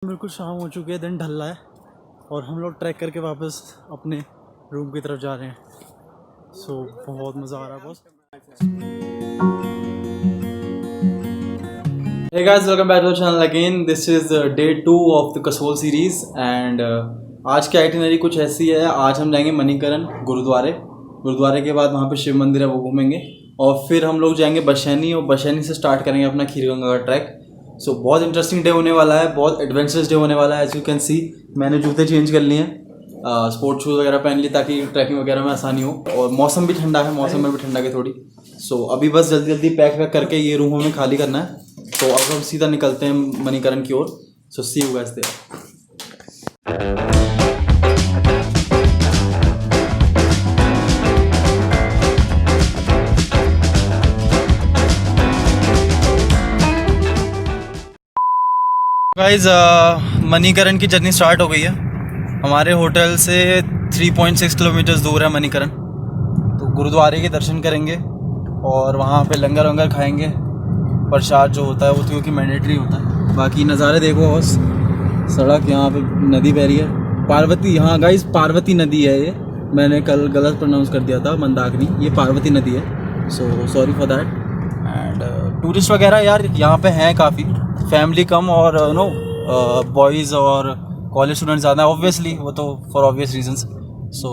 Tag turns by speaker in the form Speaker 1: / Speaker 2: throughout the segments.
Speaker 1: बिल्कुल शाम हो चुकी है, दिन ढल रहा है और हम लोग ट्रैक करके वापस अपने रूम की तरफ जा रहे हैं। सो बहुत मज़ा आ रहा है boss. Hey guys, welcome back to the channel again. This is day 2 of the Kasol series and आज की आइटिनरी कुछ ऐसी है। आज हम जाएंगे मणिकरण गुरुद्वारे के बाद वहाँ पे शिव मंदिर है, वो घूमेंगे और फिर हम लोग जाएंगे बशैनी और बशैनी से स्टार्ट करेंगे अपना खीरगंगा का ट्रैक। सो बहुत इंटरेस्टिंग डे होने वाला है, बहुत एडवेंचरस डे होने वाला है। एज यू कैन सी मैंने जूते चेंज कर लिए हैं, स्पोर्ट्स शूज़ वगैरह पहन लिए ताकि ट्रैकिंग वगैरह में आसानी हो और मौसम भी ठंडा है, मौसम में भी ठंडा है थोड़ी। सो अभी बस जल्दी जल्दी पैक वैक करके ये रूम हमें खाली करना है। तो अब हम सीधा निकलते हैं मणिकरण की ओर। So see you guys there. Guys Manikaran की जर्नी स्टार्ट हो गई है। हमारे होटल से 3.6 किलोमीटर दूर है मणिकरण। तो गुरुद्वारे के दर्शन करेंगे और वहाँ पे लंगर वंगर खाएंगे। प्रसाद जो होता है वो तो क्योंकि मैंडेटरी होता है। बाकी नज़ारे देखो बस, सड़क, यहाँ पे नदी बह रही है पार्वती। हाँ गाइस, पार्वती नदी है ये, मैंने कल गलत प्रोनाउंस कर दिया था, मंदाकिनी, ये पार्वती नदी है। So sorry for that. And tourist वगैरह यार यहाँ पे हैं काफ़ी, फैमिली कम और नो बॉयज़ और कॉलेज स्टूडेंट ज़्यादा, ऑब्वियसली वो तो फॉर ऑब्वियस रीजंस। सो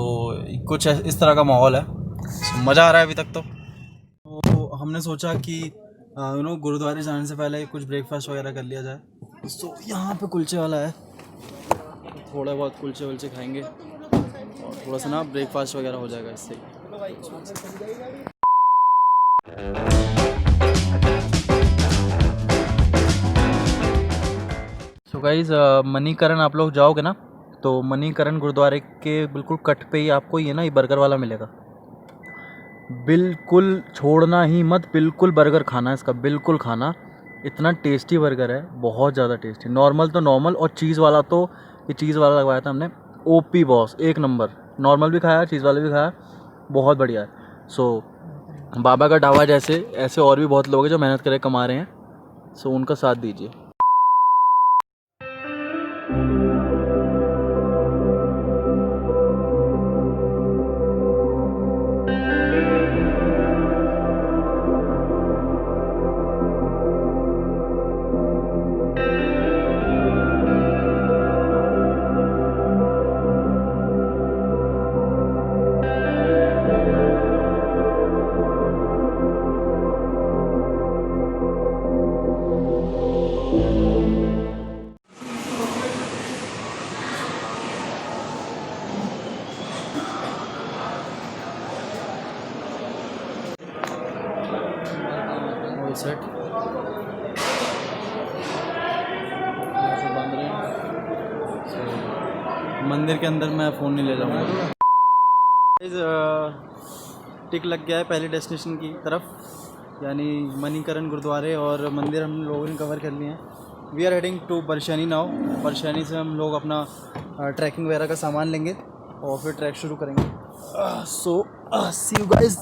Speaker 1: कुछ इस तरह का माहौल है। मज़ा आ रहा है अभी तक। तो हमने सोचा कि गुरुद्वारे जाने से पहले कुछ ब्रेकफास्ट वगैरह कर लिया जाए। सो यहाँ पे कुलचे वाला है, थोड़ा बहुत कुलचे वुलचे खाएंगे और थोड़ा सा ना ब्रेकफास्ट वगैरह हो जाएगा इससे। सो गाइज़ मणिकरण आप लोग जाओगे ना, तो मणिकरण गुरुद्वारे के बिल्कुल कट पे ही आपको ये ना ये बर्गर वाला मिलेगा। बिल्कुल छोड़ना ही मत, बिल्कुल बर्गर खाना है इसका, बिल्कुल खाना। इतना टेस्टी बर्गर है, बहुत ज़्यादा टेस्टी। नॉर्मल तो नॉर्मल, और चीज़ वाला तो ये चीज़ वाला लगवाया था हमने, ओपी बॉस, एक नंबर। नॉर्मल भी खाया, चीज़ वाला भी खाया, बहुत बढ़िया है। सो बाबा का ढाबा जैसे ऐसे और भी बहुत लोग हैं जो मेहनत करके कमा रहे हैं। सो उनका साथ दीजिए। सेट बंद रहे हैं। मंदिर के अंदर मैं फ़ोन नहीं ले जाऊँगा। टिक लग गया है पहले डेस्टिनेशन की तरफ, यानी मणिकरण गुरुद्वारे और मंदिर हम लोगों ने कवर कर लिए हैं। We are heading to Barshaini now. Barshaini से हम लोग अपना ट्रैकिंग वगैरह का सामान लेंगे और फिर ट्रैक शुरू करेंगे। So see you guys.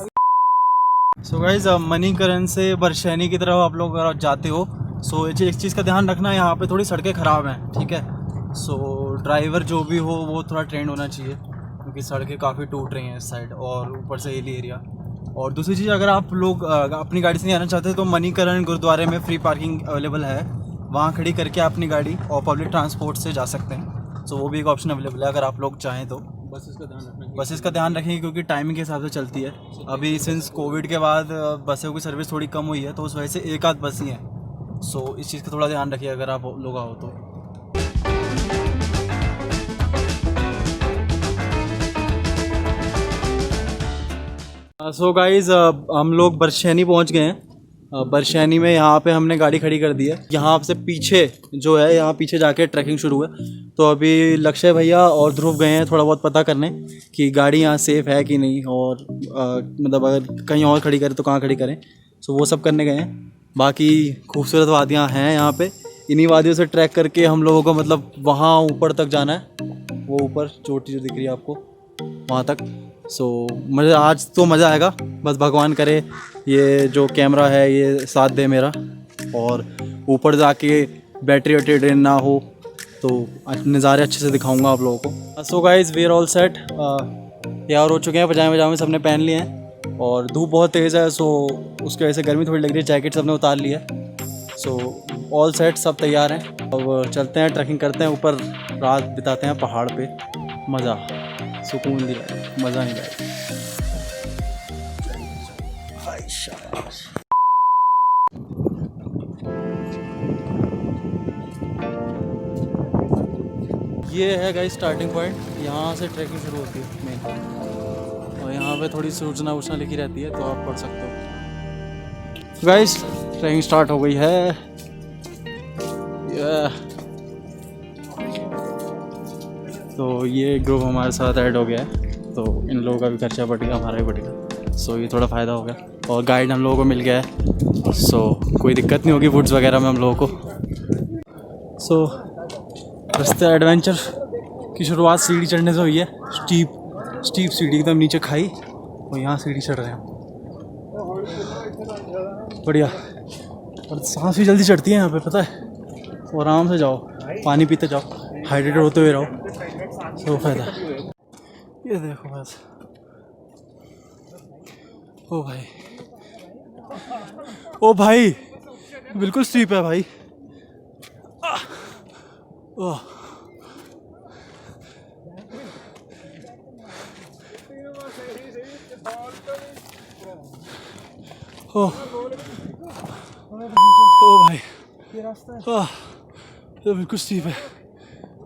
Speaker 1: So guys Manikaran से बरशैनी की तरफ आप लोग अगर जाते हो, सो एक चीज़ का ध्यान रखना, यहाँ पे थोड़ी सड़कें ख़राब हैं, ठीक है। सो ड्राइवर जो भी हो वो थोड़ा ट्रेंड होना चाहिए, क्योंकि सड़कें काफ़ी टूट रही हैं इस साइड और ऊपर से हिली एरिया। और दूसरी चीज़, अगर आप लोग अपनी गाड़ी से नहीं आना चाहते तो मणिकरण गुरुद्वारे में फ्री पार्किंग अवेलेबल है, वहाँ खड़ी करके अपनी गाड़ी और पब्लिक ट्रांसपोर्ट से जा सकते हैं। सो वो भी एक ऑप्शन अवेलेबल है अगर आप लोग चाहें तो। बसेस का ध्यान रखेंगे क्योंकि टाइमिंग के हिसाब से चलती है। अभी सिंस कोविड के बाद बसों की सर्विस थोड़ी कम हुई है, तो उस वजह से एक आध बस ही है। सो इस चीज़ का थोड़ा ध्यान रखिए अगर आप लोग आओ तो। सो गाइज़ हम लोग बरशैनी पहुंच गए हैं। बरशैनी में यहाँ पे हमने गाड़ी खड़ी कर दी है। यहाँ से पीछे जो है, यहाँ पीछे जाके ट्रैकिंग शुरू है। तो अभी लक्ष्य भैया और ध्रुव गए हैं थोड़ा बहुत पता करने कि गाड़ी यहाँ सेफ़ है कि नहीं, और मतलब अगर कहीं और खड़ी करें तो कहाँ खड़ी करें। सो वो सब करने गए हैं। बाकी खूबसूरत वादियाँ हैं यहाँ पे, इन्हीं वादियों से ट्रैक करके हम लोगों को मतलब वहाँ ऊपर तक जाना है। वो ऊपर चोटी जो दिख रही है आपको, वहाँ तक। सो मज़ा, आज तो मज़ा आएगा। बस भगवान करे ये जो कैमरा है ये साथ दे मेरा, और ऊपर जाके बैटरी वैटरी ड्रेन ना हो, तो आज नज़ारे अच्छे से दिखाऊंगा आप लोगों को। So guys we are all set, तैयार हो चुके हैं, पजामे वजामे सबने पहन लिए हैं और धूप बहुत तेज़ है, सो उसकी वजह से गर्मी थोड़ी लग रही है। जैकेट सबने उतार लिया है। सो ऑल सेट, सब तैयार हैं। अब चलते हैं, ट्रैकिंग करते हैं ऊपर, रात बिताते हैं पहाड़ पे। मज़ा, सुकून दिला, मज़ा नहीं लाएगा। ये है गाइस स्टार्टिंग पॉइंट, यहाँ से ट्रैकिंग शुरू होती है मेन, और यहाँ पे थोड़ी सूचना वूचना लिखी रहती है तो आप पढ़ सकते हो। गाइस ट्रैकिंग स्टार्ट हो गई है। तो ये ग्रुप हमारे साथ ऐड हो गया है, तो इन लोगों का भी खर्चा बढ़ गया, हमारा भी बढ़ गया। सो ये थोड़ा फ़ायदा हो गया और गाइड हम लोगों को मिल गया है, सो कोई दिक्कत नहीं होगी फूड्स वगैरह में हम लोगों को। सो रास्ते एडवेंचर की शुरुआत सीढ़ी चढ़ने से हुई है। स्टीप सीढ़ी एकदम नीचे खाई और यहाँ सीढ़ी चढ़ रहे हैं, बढ़िया। और सांस भी जल्दी चढ़ती है यहाँ पे, पता है। तो आराम से जाओ, पानी पीते जाओ, हाइड्रेटेड होते हुए रहो, तो फायदा। ये देखो बस, ओ भाई, ओ भाई, बिल्कुल स्टीप है भाई। ओह, ओह, ओ भाई, ये बिल्कुल स्टीप है,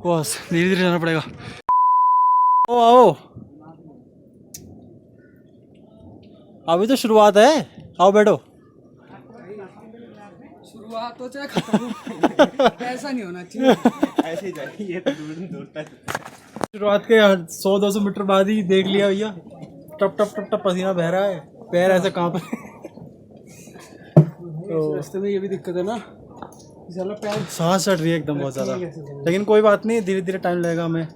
Speaker 1: बस धीरे धीरे जाना पड़ेगा। ओ आओ, अभी तो शुरुआत है, आओ बैठो।
Speaker 2: शुरुआत तो चाहे खत्म ऐसा नहीं होना चाहिए, ऐसे ही जाए, ये तो दूर तक।
Speaker 1: शुरुआत के 100-200 मीटर बाद ही देख लिया भैया, टप टप टप टप पसीना बह रहा है, पैर ऐसे कांप रहे।
Speaker 2: तो रास्ते में ये भी दिक्कत है ना, पैर
Speaker 1: सांस चढ़ रही है एकदम बहुत ज़्यादा, लेकिन कोई बात नहीं, धीरे धीरे टाइम लगेगा हमें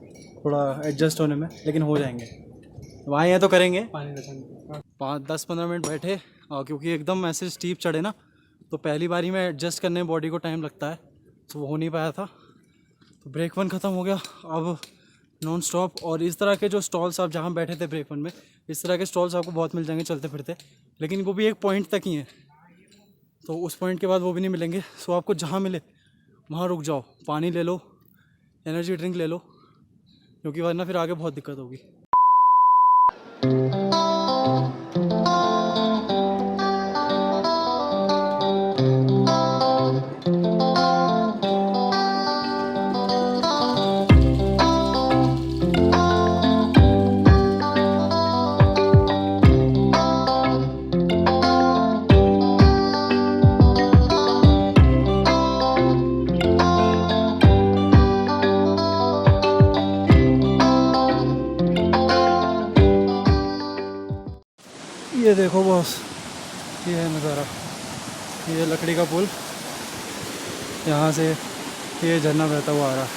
Speaker 1: थोड़ा एडजस्ट होने में, लेकिन हो जाएंगे। वहाँ हैं तो करेंगे। 5-10-15 मिनट बैठे, क्योंकि एकदम ऐसे स्टीप चढ़े ना, तो पहली बारी में एडजस्ट करने में बॉडी को टाइम लगता है, तो वो हो नहीं पाया था। तो ब्रेक वन ख़त्म हो गया, अब नॉन स्टॉप। और इस तरह के जो स्टॉल्स आप जहाँ बैठे थे ब्रेक वन में, इस तरह के स्टॉल्स आपको बहुत मिल जाएंगे चलते फिरते, लेकिन वो भी एक पॉइंट तक ही हैं, तो उस पॉइंट के बाद वो भी नहीं मिलेंगे। सो आपको जहाँ मिले वहाँ रुक जाओ, पानी ले लो, एनर्जी ड्रिंक ले लो, क्योंकि वरना फिर आगे बहुत दिक्कत होगी। ये देखो बॉस, ये है नज़ारा, ये लकड़ी का पुल, यहाँ से ये झरना बहता हुआ आ रहा है।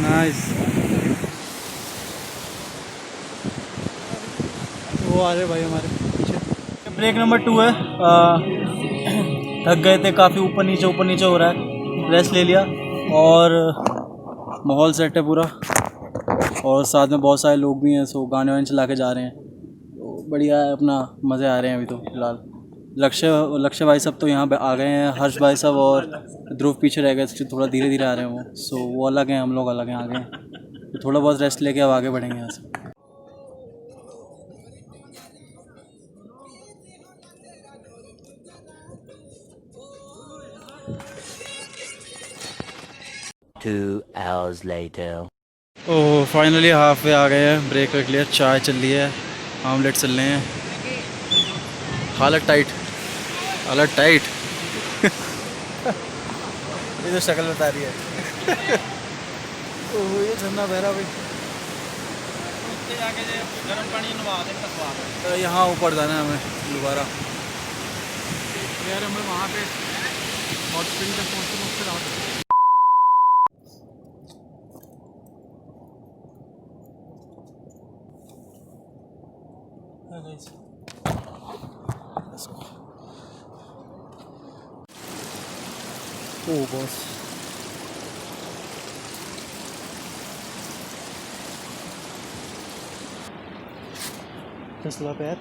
Speaker 1: नाइस, वो आ रहे भाई हमारे पीछे। ब्रेक नंबर 2 है, थक गए थे काफ़ी, ऊपर नीचे हो रहा है, रेस्ट ले लिया और माहौल सेट है पूरा, और साथ में बहुत सारे लोग भी हैं, सो गाने वाने चला के जा रहे हैं, तो बढ़िया है, अपना मज़े आ रहे हैं अभी तो फिलहाल। लक्ष्य भाई सब तो यहाँ पे आ गए हैं, हर्ष भाई सब और ध्रुव पीछे रह गए, थोड़ा धीरे धीरे आ रहे हैं वो, सो वो अलग हैं, हम लोग अलग हैं, आ गए हैं, तो थोड़ा बहुत रेस्ट लेके अब आगे बढ़ेंगे यहाँ से।
Speaker 3: Two hours later.
Speaker 1: Oh finally half way आ गए हैं, ब्रेक रख लिया, चाय चल रही है, आमलेट चल रहे हैं, हालत टाइट ये तो शक्ल बता रही है। ओह ये झरना बह रहा भाई, गर्म पानी नवा दे, तो यहाँ ऊपर जाना है हमें दोबारा।
Speaker 2: यार हमें वहाँ पे हॉट स्प्रिंग तक पहुँचते रहा।
Speaker 1: ओ बॉस, फसला पैर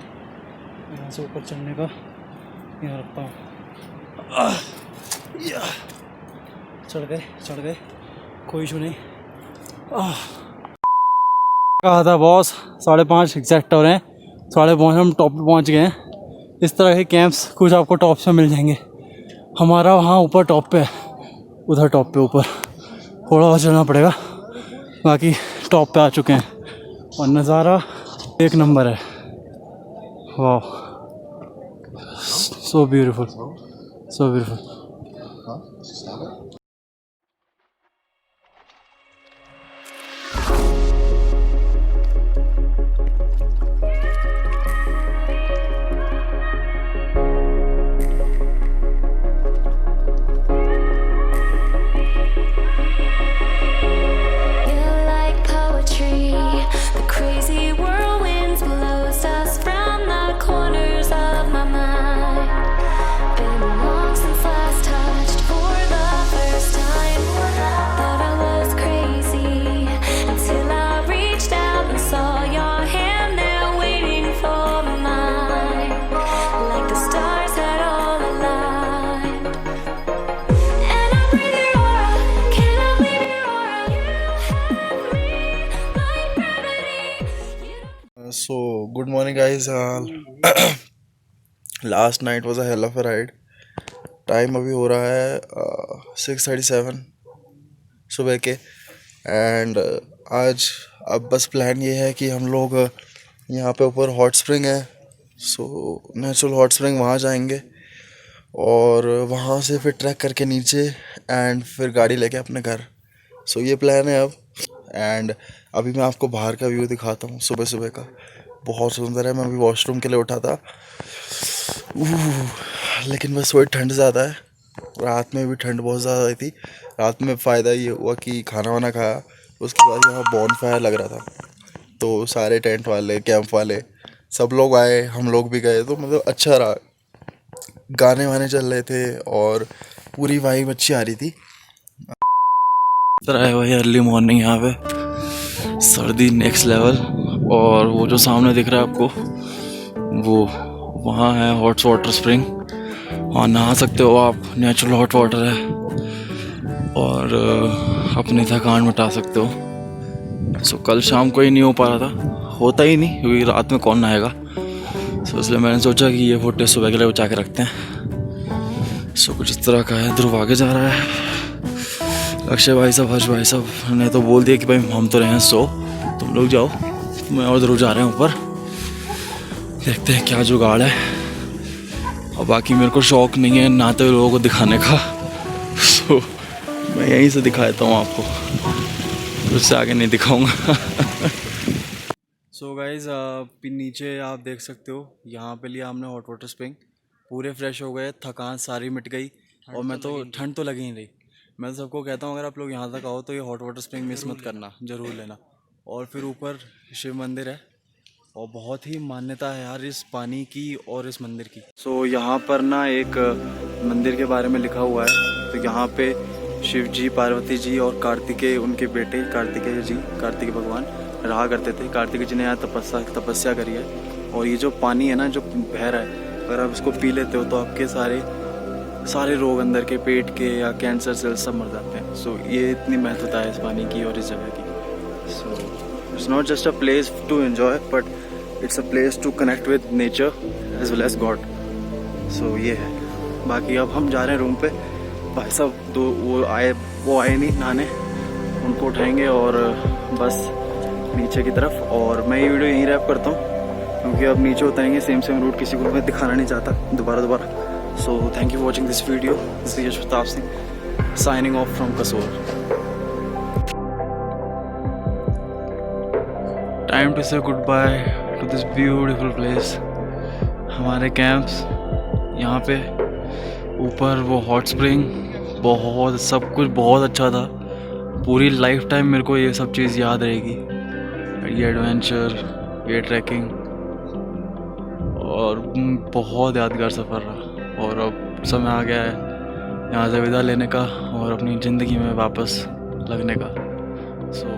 Speaker 1: यहाँ से ऊपर चढ़ने का यहाँ रखता हूँ। चढ़ गए, कोई इशू नहीं। कहा था बॉस 5:30 एग्जैक्ट हो रहे हैं, 5:30 हम टॉप पे पहुँच गए हैं। इस तरह के कैंप्स कुछ आपको टॉप पे मिल जाएंगे। हमारा वहाँ ऊपर टॉप पे है, उधर टॉप पे ऊपर थोड़ा और चलना पड़ेगा, बाकी टॉप पे आ चुके हैं और नज़ारा एक नंबर है। वाह, so beautiful, so beautiful.
Speaker 4: So good morning guys. Last night was a hell of a ride. Time अभी हो रहा है 6:37 सुबह के। एंड आज अब बस प्लान ये है कि हम लोग यहाँ पे ऊपर हॉट स्प्रिंग है, सो नेचुरल हॉट स्प्रिंग वहाँ जाएंगे और वहाँ से फिर ट्रैक करके नीचे एंड फिर गाड़ी लेके अपने घर। सो ये प्लान है अब। एंड अभी मैं आपको बाहर का व्यू दिखाता हूँ सुबह सुबह का, बहुत सुंदर है। मैं अभी वॉशरूम के लिए उठा था, लेकिन बस वही ठंड ज़्यादा है। रात में भी ठंड बहुत ज़्यादा आई थी। रात में फ़ायदा ये हुआ कि खाना वाना खाया, उसके बाद यहाँ बॉन फायर लग रहा था, तो सारे टेंट वाले कैंप वाले सब लोग आए, हम लोग भी गए, तो मतलब अच्छा रहा। गाने वाने चल रहे थे और पूरी वाइब अच्छी आ रही थी।
Speaker 1: आए भाई अर्ली मॉर्निंग, यहाँ पे सर्दी नेक्स्ट लेवल। और वो जो सामने दिख रहा है आपको, वो वहाँ है हॉट वाटर स्प्रिंग, वहाँ नहा सकते हो आप। नेचुरल हॉट वाटर है और अपनी थकान मिटा सकते हो। सो कल शाम को ही नहीं हो पा रहा था, होता ही नहीं क्योंकि रात में कौन नहाएगा। सो इसलिए मैंने सोचा कि ये फुटेज सुबह के लिए बचा के रखते हैं। सो कुछ इस तरह का है। ध्रुव आगे जा रहा है, अक्षय भाई साहब, हर्ष भाई साहब ने तो बोल दिया कि भाई हम तो रहे हैं, सो तुम लोग जाओ, मैं और ध्रुव जा रहे हैं ऊपर। देखते हैं क्या जुगाड़ है। और बाकी मेरे को शौक नहीं है नहाते हुए लोगों को दिखाने का, सो मैं यहीं से दिखा देता हूँ आपको, उससे आगे नहीं दिखाऊंगा। सो गाइज नीचे आप देख सकते हो, यहाँ पे लिया हमने हॉट वाटर स्प्रिंग, पूरे फ्रेश हो गए, थकान सारी मिट गई। और मैं तो ठंड तो लगी ही रही। मैं सबको कहता हूँ अगर आप लोग यहाँ तक आओ तो ये हॉट वाटर स्प्रिंग मिस मत करना, ज़रूर लेना। और फिर ऊपर शिव मंदिर है और बहुत ही मान्यता है यार इस पानी की और इस मंदिर की। सो यहाँ पर ना एक मंदिर के बारे में लिखा हुआ है। तो यहाँ पे शिव जी, पार्वती जी और कार्तिकेय उनके बेटे कार्तिकेय जी, कार्तिकेय भगवान रहा करते थे। कार्तिकेय जी ने यहाँ तपस्या करी है। और ये जो पानी है ना जो बह रहा है, अगर आप इसको पी लेते हो तो आपके सारे रोग अंदर के पेट के या कैंसर सेल्स सब मर जाते हैं। सो ये इतनी महत्वता है इस पानी की और इस जगह की। So it's not just a place to enjoy but it's a place to connect with nature as well as God. So ये है। बाकी अब हम जा रहे हैं रूम पे। भाई साहब वो आए नहीं नहाने, उनको उठाएंगे और बस नीचे की तरफ। और मैं ये वीडियो यहीं रैप करता हूँ क्योंकि अब नीचे उतरेंगे सेम रूट, किसी को मैं दिखाना नहीं चाहता दोबारा। So thank you for watching this video. This is Yash Pratap Singh signing off from Kasol. Time to say goodbye to this beautiful place. हमारे कैंप्स यहाँ पे ऊपर, वो हॉट स्प्रिंग, बहुत सब कुछ बहुत अच्छा था। पूरी लाइफ टाइम मेरे को ये सब चीज़ याद रहेगी, ये एडवेंचर, ये ट्रैकिंग, और बहुत यादगार सफ़र रहा। और अब समय आ गया है यहाँ से विदा लेने का और अपनी ज़िंदगी में वापस लगने का। सो